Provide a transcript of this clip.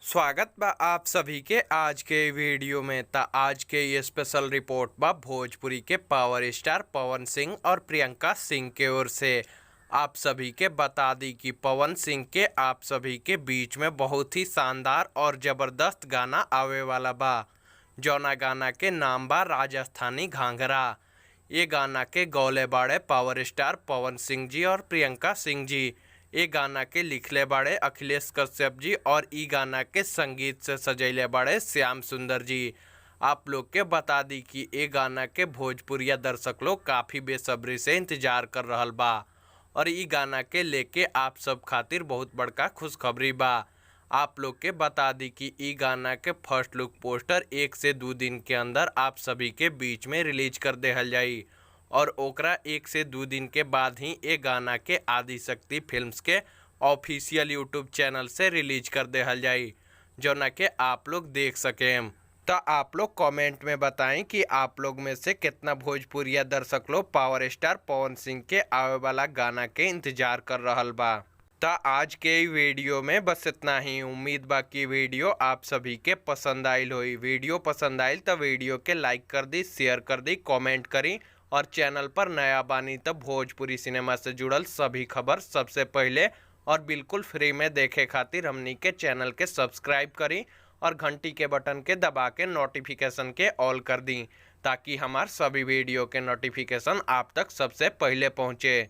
स्वागत बा आप सभी के आज के वीडियो में। आज के ये स्पेशल रिपोर्ट बा भोजपुरी के पावर स्टार पवन सिंह और प्रियंका सिंह के ओर से। आप सभी के बता दी कि पवन सिंह के आप सभी के बीच में बहुत ही शानदार और ज़बरदस्त गाना आवे वाला बा, जौना गाना के नाम बा राजस्थानी घाघरा। ये गाना के गौले बाड़े पावर स्टार पवन सिंह जी और प्रियंका सिंह जी। ये गाना के लिखले बाड़े अखिलेश कश्यप जी और ई गाना के संगीत से सजैले बाड़े श्याम सुंदर जी। आप लोग के बता दी कि ये गाना के भोजपुरिया दर्शक लोग काफ़ी बेसब्री से इंतजार कर रहल बा और ई गाना के लेके आप सब खातिर बहुत बड़का खुशखबरी बा। आप लोग के बता दी कि ई गाना के फर्स्ट लुक पोस्टर 1 से 2 दिन के अंदर आप सभी के बीच में रिलीज कर देहल जाई और ओकरा 1 से 2 दिन के बाद ही ये गाना के आदिशक्ति फिल्म्स के ऑफिशियल यूट्यूब चैनल से रिलीज कर देहल जाई, जौना के आप लोग देख सकें। तो आप लोग कमेंट में बताएं कि आप लोग में से कितना भोजपुरिया दर्शक लोग पावर स्टार पवन सिंह के आवे वाला गाना के इंतजार कर रहल बा। तो आज के वीडियो में बस इतना ही। उम्मीद बा कि वीडियो आप सभी के पसंद आयल होई। वीडियो पसंद आयल तो वीडियो के लाइक कर दी, शेयर कर दी, कमेंट करी और चैनल पर नया बानी तो भोजपुरी सिनेमा से जुड़ल सभी खबर सबसे पहले और बिल्कुल फ्री में देखे खातिर हमनी के चैनल के सब्सक्राइब करी और घंटी के बटन के दबा के नोटिफिकेशन के ऑल कर दी, ताकि हमार सभी वीडियो के नोटिफिकेशन आप तक सबसे पहले पहुँचे।